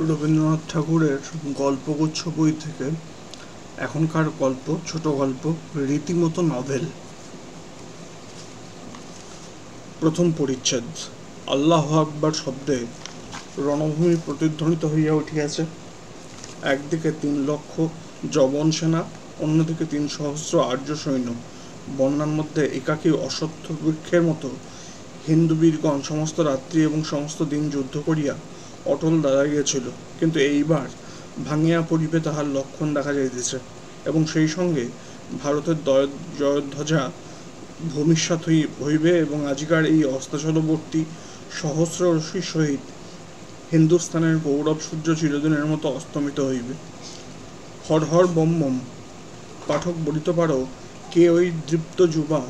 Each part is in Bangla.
রবীন্দ্রনাথ ঠাকুরের গল্পগুচ্ছ বই থেকে এখনকার গল্প, ছোট গল্প, রীতিমতো নভেল। প্রথম পরিচ্ছেদ। আল্লাহ আকবার শব্দে রণভূমি প্রতিধ্বনিত হইয়া উঠিয়াছে। একদিকে ৩,০০,০০০ যবন সেনা, অন্যদিকে ৩,০০,০০০ আর্য সৈন্য। বন্যার মধ্যে একাকী অশ্বত্থ বৃক্ষের মতো হিন্দু বীরগণ সমস্ত রাত্রি এবং সমস্ত দিন যুদ্ধ করিয়া অটল দাঁড়াইয়াছিল, কিন্তু এইবার ভাঙিয়া পড়িবে তাহার লক্ষণ দেখা যাইতেছে, এবং সেই সঙ্গে ভারতের জয়ধ্বজা ভূমিষ্যাৎ হইবে, এবং আজিকার এই অস্তাচলবর্তী সহস্র রশ্মির সহিত হিন্দুস্থানের গৌরব সূর্য চিরদিনের মতো অস্তমিত হইবে। Har Har bomb bomb. পাঠক বলিতে পারো, কে ওই দৃপ্ত যুবা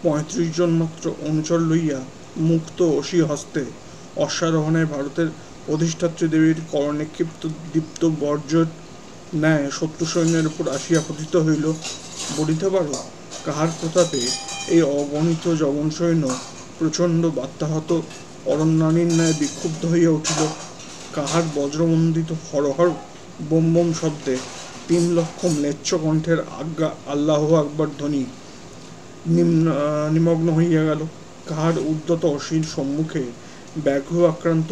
৩৫ জন মাত্র অনুচর লইয়া মুক্ত অসি হস্তে অশ্বারোহণে ভারতের অধিষ্ঠাত্রী দেবীর করনিক্ষিপ্ত দীপ্ত বর্জ্যের ন্যায় শত্রু সৈন্যের উপর আসিয়া পতিত হইল? বলিতে পারো, কাহার প্রতাপে এই অগণিত যবন সৈন্য প্রচণ্ড বাত্যাহত অরণ্যানীর ন্যায় বিক্ষুব্ধ হইয়া উঠিল? কাহার বজ্রমণ্ডিত হরহর বোম বোম শব্দে ৩,০০,০০০ ম্লেচ্ছ কণ্ঠের আজ্ঞা আল্লাহ আকবার ধ্বনি নিমগ্ন হইয়া গেল? কাহার উদ্যত অসীর সম্মুখে ব্যাঘ্র আক্রান্ত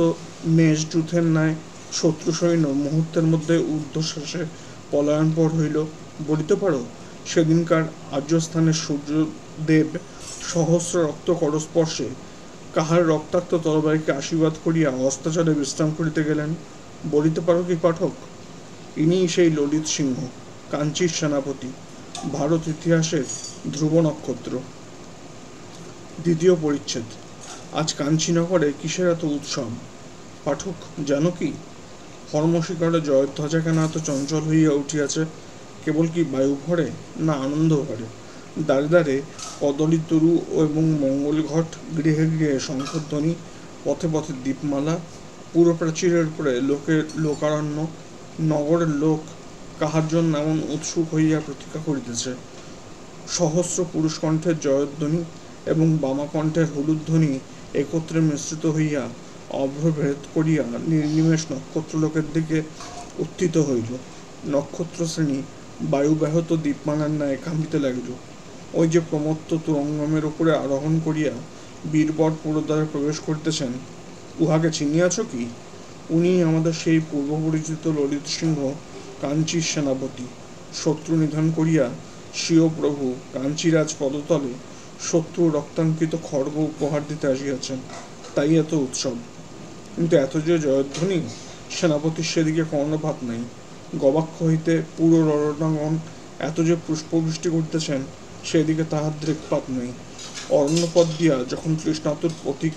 মেষযূথের ন্যায় শত্রু সৈন্য মুহূর্তের মধ্যে ঊর্ধ্বশ্বাসে পলায়নপর হইল? বলিতে পারো, সেদিনকার আর্যস্থানের সূর্যদেব সহস্র রক্ত করস্পর্শে কাহার রক্তাক্ত তরবারিকে আশীর্বাদ করিয়া অস্তাচলে বিশ্রাম করিতে গেলেন? বলিতে পারো কি পাঠক, ইনিই সেই ললিত সিংহ, কাঞ্চীর সেনাপতি, ভারত ইতিহাসের ধ্রুব নক্ষত্র। দ্বিতীয় পরিচ্ছেদ। আজ কাঞ্চীনগরে কিসের এত উৎসব? পাঠক, জানো কি? হর্মশিখরে জয়ধ্বজা কেন এত চঞ্চল হইয়া উঠিয়াছে? কেবল কি বায়ু ভরে, না আনন্দ ভরে? দ্বারে দ্বারে কদলীতরু এবং মঙ্গল ঘট, গৃহে গৃহে শঙ্খধ্বনি, পথে পথে দীপমালা, পুরো প্রাচীরের উপরে লোকারণ্য। নগরের লোক কাহার জন্য এমন উৎসুক হইয়া প্রতীক্ষা করিতেছে? সহস্র পুরুষকণ্ঠের জয়ধ্বনি এবং বামাকণ্ঠের হলুধ্বনি একত্রে মিশ্রিত হইয়া অভ্রভেদ করিয়া নির্নিমেষ নক্ষত্রলোকের দিকে উত্থিত হইল। নক্ষত্রশ্রেণী বায়ুব্যাহত দীপমালার ন্যায় কাঁপিতে লাগিল। ওই যে প্রমত্ত তুরঙ্গমের উপরে আরোহণ করিয়া বীরবর পুরদ্বারে প্রবেশ করিতেছেন, উহাকে চিনিয়াছ কি? উনিই আমাদের সেই পূর্বপরিচিত ললিত সিংহ, কাঞ্চীর সেনাপতি। শত্রু নিধন করিয়া স্বীয় প্রভু কাঞ্চীরাজ পদতলে শত্রু রক্তাঙ্কিত খড়গ উপহার দিতে আসিয়াছেন, তাই এত উৎসব। কিন্তু এত যে জয়ধ্বনি, সেনাপতির সেদিকে কর্ণপাত নাই। গবাক্ষ হইতে পুরো রণাঙ্গন এত যে পুষ্পবৃষ্টি করিতেছেন, সেদিকে তাহার দৃকপাত নেই। অরণ্যপথ দিয়া যখন তৃষ্ণাতুর পথিক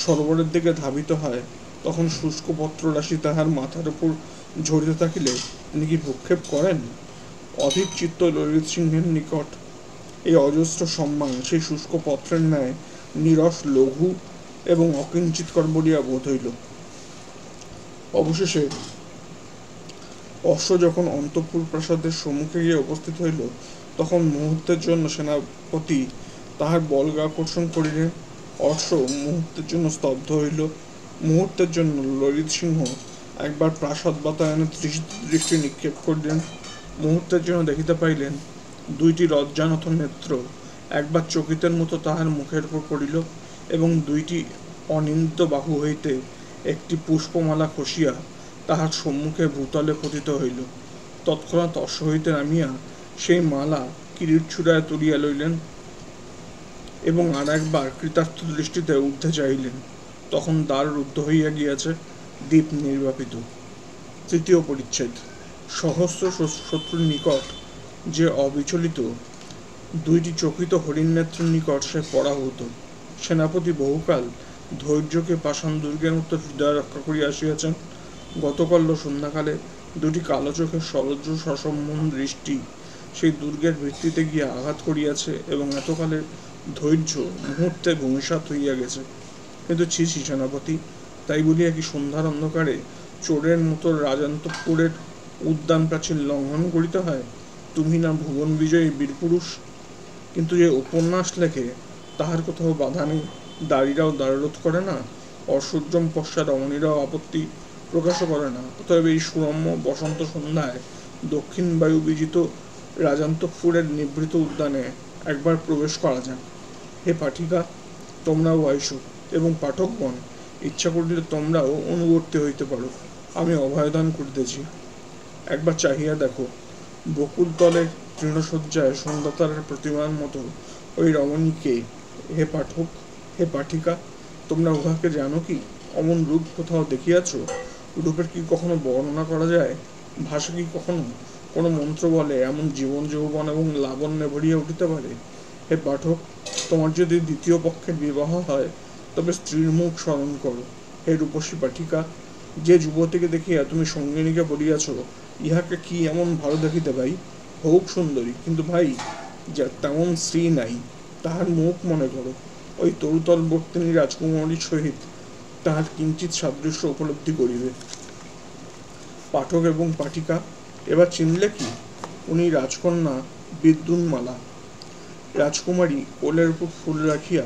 সরোবরের দিকে ধাবিত হয়, তখন শুষ্ক পত্ররাশি তাহার মাথার উপর ঝরিতে থাকিলে তিনি কি ভ্রুক্ষেপ করেন? অধিক চিত্ত ললিত সিংহের নিকট এই অজস্র সম্মান সেই শুষ্ক পত্রের ন্যায় নীরস, লঘু এবং অকিঞ্চিৎকর বলিয়া বোধ হইল। অবশেষে অশ্ব যখন অন্তঃপুর প্রাসাদের সম্মুখে গিয়ে উপস্থিত হইল, তখন মুহূর্তের জন্য সেনাপতি তাহার বলগা আকর্ষণ করিলেন। অশ্ব মুহূর্তের জন্য স্তব্ধ হইল। মুহূর্তের জন্য ললিত সিংহ একবার প্রাসাদ বাতায়নে দৃষ্টি নিক্ষেপ করিলেন। মুহূর্তের জন্য দেখিতে পাইলেন, দুইটি লজ্জানত নেত্র একবার চকিতের মতো তাহার মুখের উপর পড়িল, এবং দুইটি অনিন্দিত বাহু হইতে একটি পুষ্পমালা খসিয়া তাহার সম্মুখে ভূতলে পতিত হইল। তৎক্ষণাৎ অশ্ব হইতে নামিয়া সেই মালা কিরীটছুড়ায় তুলিয়া লইলেন এবং আর একবার কৃতার্থ দৃষ্টিতে ঊর্ধ্বে চাহিলেন। তখন দ্বার রুদ্ধ হইয়া গিয়াছে, দ্বীপ নির্বাপিত। তৃতীয় পরিচ্ছেদ। সহস্র শত্রুর নিকট যে অবিচলিত, দুইটি চকিত হরিণনেত্রের নিকট সে পরাভূত। সেনাপতি বহুকাল ধৈর্যকে পাষাণ দুর্গের মতো হৃদয় রক্ষা করিয়া আসিয়াছেন। গতকাল সন্ধ্যাকালে দুটি কালো চোখের সরজ্জ সসম্মন দৃষ্টি সেই দুর্গের ভিত্তিতে গিয়া আঘাত করিয়াছে, এবং এতকালের ধৈর্য মুহূর্তে ভূমিসাৎ হইয়া গেছে। কিন্তু ছি ছি সেনাপতি, তাই বলিয়া কি সন্ধ্যার অন্ধকারে চোরের মতো রাজান্তপুরের উদ্যান প্রাচীর লঙ্ঘন করিতে হয়? তুমি না ভুবন বিজয়ী বীরপুরুষ? কিন্তু যে উপন্যাস লেখে, তাহার কোথাও বাধা নেই। দাড়িরাও দ্বাররোধ করে না, অসূর্যম পশ্চাৎ রমণীরাও আপত্তি প্রকাশও করে না। অতএব এই সুরম্য বসন্ত সন্ধ্যায় দক্ষিণ বায়ু বিজিত রাজান্তপুরের নিভৃত উদ্যানে একবার প্রবেশ করা যাক। হে পাঠিকা, তোমরাও আইসো, এবং পাঠকগণ, ইচ্ছা করিলে তোমরাও অনুবর্তী হইতে পারো। আমি অভয়দান করিতেছি। একবার চাহিয়া দেখো, বকুলতলে তৃণশয্যায় সন্ধ্যাতারার প্রতিমার মতো ওই রমণীকে। হে পাঠক, হে পাঠিকা, তোমরা উহাকে জানো কি? অমন রূপ কোথাও দেখিয়াছ? রূপের কি কখনো বর্ণনা করা যায়? ভাষা কি কখনো কোনো মন্ত্র বলে এমন জীবন যৌবন এবং লাবণ্যে ভরিয়া উঠিতে পারে? হে পাঠক, তোমার যদি দ্বিতীয় পক্ষের বিবাহ হয়, তবে স্ত্রীর মুখ স্মরণ করো। হে রূপসী পাঠিকা, যে যুবতীকে দেখিয়া তুমি সঙ্গিনীকে বলিয়াছ, ইহাকে কি এমন ভালো দেখিতে ভাই? হোক সুন্দরী, কিন্তু ভাই যা তেমন স্ত্রী নাই, তাহার মুখ মনে করো। ওই তরুতল বর্তিনী রাজকুমারীর সহিত তাহার কিঞ্চিৎ সাদৃশ্য উপলব্ধি করিবে। পাঠক এবং পাঠিকা, এবার চিনলে কি? উনি রাজকন্যা বিদ্যুন্মালা। রাজকুমারী কোলের উপর ফুল রাখিয়া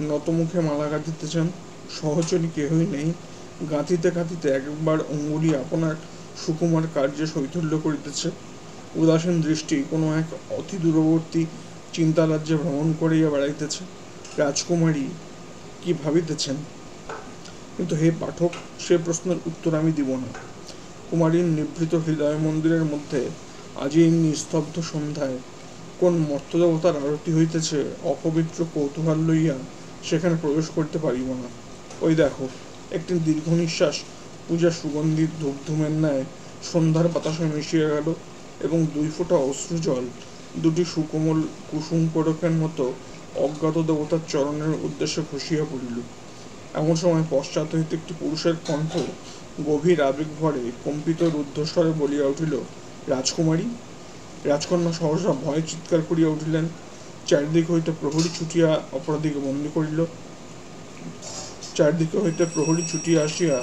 নতমুখে মালা গাঁথিতেছেন। সহচরী কেহই নেই। গাঁথিতে গাঁথিতে একবার অঙ্গুলি আপনার সুকুমার কার্যে শৈথল্য করিতেছে। উদাসীন দৃষ্টি কোনো এক অতি দূরবর্তী চিন্তারাজ্যে ভ্রমণ করিয়া বেড়াইতেছে। রাজকুমারী কি ভাবিতেছেন? কিন্তু হে পাঠক, সে প্রশ্নের উত্তর আমি দিব না। কুমারীর নিভৃত হৃদয় মন্দিরের মধ্যে আজ এই নিস্তব্ধ সন্ধ্যায় কোন মর্তদেবতার আরতি হইতেছে অপবিত্র কৌতূহল লইয়া সেখানে প্রবেশ করতে পারিব না। ওই দেখো, একটি দীর্ঘ নিঃশ্বাস পূজা সুগন্ধিত ধূপধূমের ন্যায় সন্ধ্যার বাতাসে মিশিয়া গেল, এবং 2 ফোঁটা অশ্রুজল দুটি সুকোমল কুসুম কোরকের মতো অজ্ঞাত দেবতার চরণের উদ্দেশ্যে খসিয়া পড়িল। এমন সময় পশ্চাৎ হইতে একটি পুরুষের কণ্ঠ গভীর আবেগ ভরে কম্পিত রুদ্ধস্বরে বলিয়া উঠিল, রাজকুমারী। রাজকন্যা সহসা ভয়ে চিৎকার করিয়া উঠিলেন। চারিদিক হইতে প্রহরী ছুটিয়া অপরাধীকে বন্দী করিল। চারিদিকে হইতে প্রহরী ছুটিয়া আসিয়া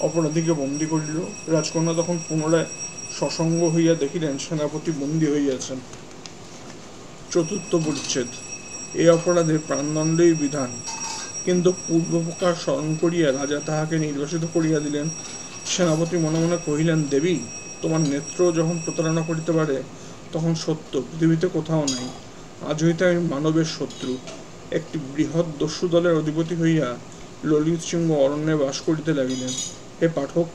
অপরাধীকে বন্দী করিল। রাজকন্যা তখন পুনরায় সসঙ্গ হইয়া দেখিলেন সেনাপতি বন্দী হইয়াছেন। চতুর্থ পরিচ্ছেদ। এই অপরাধে প্রাণদণ্ডই বিধান, কিন্তু পূর্বপ্রকার স্মরণ করিয়া রাজা তাহাকে নির্বাসিত করিয়া দিলেন। সেনাপতি মনে মনে কহিলেন, দেবী, তোমার নেত্র যখন প্রতারণা করিতে পারে, তখন সত্য পৃথিবীতে কোথাও নাই। আজ হইতে আমি মানবের শত্রু। একটি বৃহৎ দস্যু দলের অধিপতি হইয়া ললিত সিংহ অরণ্যে বাস করিতে লাগিলেন। হে পাঠক,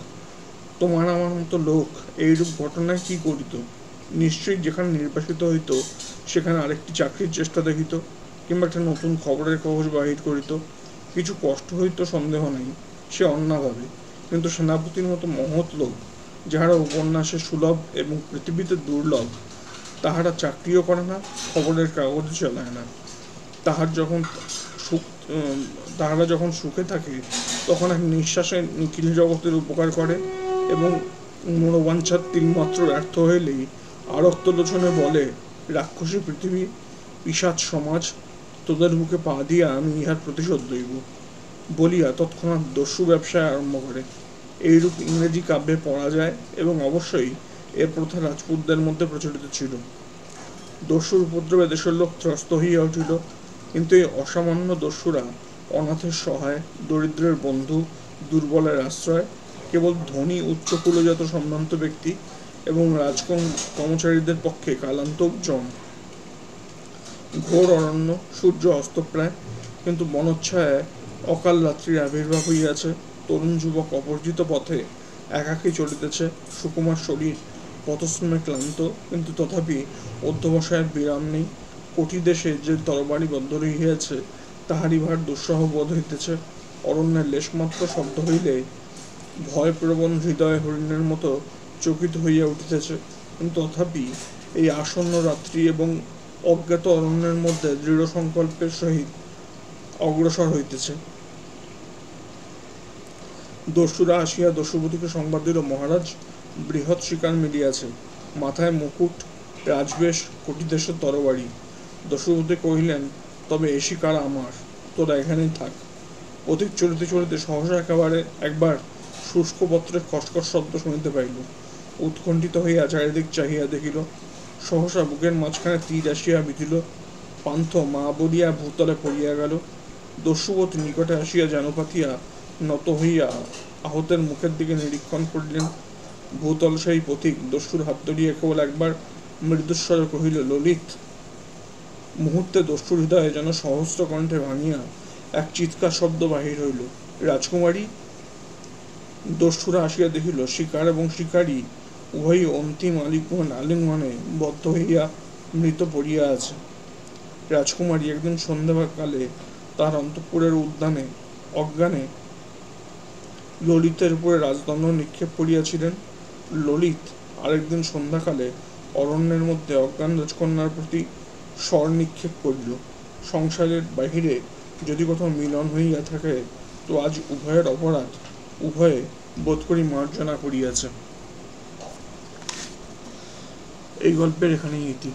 তোমার আমার মতো লোক এইরূপ ঘটনায় কি করিত? নিশ্চয়ই যেখানে নির্বাসিত হইত সেখানে আরেকটি চাকরির চেষ্টা দেখিত, কিংবা একটা নতুন খবরের কাগজ বাহির করিত। কিছু কষ্ট হইত সন্দেহ নাই, সে অন্যভাবে। কিন্তু সেনাপতির মতো মহৎ লোক, যাহারা উপন্যাসে সুলভ এবং পৃথিবীতে দুর্লভ, তাহারা চাকরিও করে না, খবরের কাগজও চালায় না। তাহারা যখন সুখে থাকে, তখন এক নিঃশ্বাসে নিখিল জগতের উপকার করে, এবং মনোবাঞ্ছার তিলমাত্র ব্যর্থ হইলেই আরক্তলোচনে বলে, রাক্ষসী পৃথিবী, পিশাচ সমাজ, তোদের বুকে পা দিয়া আমি ইহার প্রতিশোধ লইব, বলিয়া তৎক্ষণাৎ দস্যু ব্যবসায় আরম্ভ করে। এইরূপ ইংরেজি কাব্যে পড়া যায়, এবং অবশ্যই এ প্রথা রাজপুতদের মধ্যে প্রচলিত ছিল। দস্যুর উপদ্রবে দেশের লোক ত্রস্ত হইয়া উঠিল, কিন্তু এই অসামান্য দস্যুরা অনাথের সহায়, দরিদ্রের বন্ধু, দুর্বলের আশ্রয়, কেবল ধনী উচ্চকুলজাত সম্ভ্রান্ত ব্যক্তি এবং কর্মচারীদের পক্ষে কালান্তক-জম। ঘোর অরণ্য, সূর্য অস্তপ্রায়, কিন্তু বনচ্ছায়ায় অকাল রাত্রির আবির্ভাব হইয়াছে। তরুণ যুবক অপরিচিত পথে একাকী চলিতেছে। সুকুমার শরীর পথশ্রমে ক্লান্ত, কিন্তু তথাপি অধ্যবসায়ের বিরাম নেই। কোটি দেশে যে তরবারি বদ্ধ রহিয়াছে, তাহারই ভার দুঃসহ বোধ হইতেছে। অরণ্যের লেশমাত্র শব্দ হইলে ভয়প্রবণ হৃদয় হরিণের মতো চকিত হইয়া উঠিতেছে, কিন্তু তথাপি এই আসন্ন রাত্রি এবং অজ্ঞাত অরণ্যের মধ্যে দৃঢ় সংকল্পের সহিত অগ্রসর হইতেছে। দস্যুরা আসিয়া দস্যুপতিকে সংবাদ দিল, মহারাজ, বৃহৎ শিকার মিলিয়াছে, মাথায় মুকুট, রাজবেশ, কোটি দেশের তরবারি। দস্যুপতি কহিলেন, তবে এ শিকার আমার, তোরা এখানেই থাক। পথিক চলিতে চলিতে সহসা একবার শুষ্ক পত্রের খসখস শব্দ শুনিতে পাইল। উৎকণ্ঠিত হইয়া চারিদিক চাহিয়া দেখিল, সহসা বুকের মাঝখানে তীর আসিয়া বিঁধিল। পান্থ মা বলিয়া ভূতলে পড়িয়া গেল। দস্যুপতি নিকটে আসিয়া যেন পাতিয়া নত হইয়া আহতের মুখের দিকে নিরীক্ষণ করিলেন। ভূতল সেই পথিক দস্যুর হাত ধরিয়া কেবল একবার মৃদুস্বরে কহিল, ললিত। মুহূর্তে দস্যুর হৃদয়ে যেন সহস্র কণ্ঠে ভাঙিয়া এক চিৎকার শব্দ বাহির হইল, রাজকুমারী! দস্যুরা আসিয়া দেখিল শিকার এবং শিকারী উভয়ই অন্তিম আলিঙ্গনে বদ্ধ হইয়া মৃত পড়িয়া আছে। রাজকুমারী একদিন সন্ধ্যাকালে তার অন্তঃপুরের উদ্যানে অজ্ঞানে ললিতের উপরে রাজদণ্ড নিক্ষেপ করিয়াছিলেন। ললিত আরেকদিন সন্ধ্যাকালে অরণ্যের মধ্যে অজ্ঞান রাজকন্যার প্রতি স্বর নিক্ষেপ করিল। সংসারের বাহিরে যদি কোথাও মিলন হইয়া থাকে, তো আজ উভয়ের অপরাধ উভয়ে বোধ করি মার্জনা করিয়াছে। এই গল্পের এখানেই ইতি।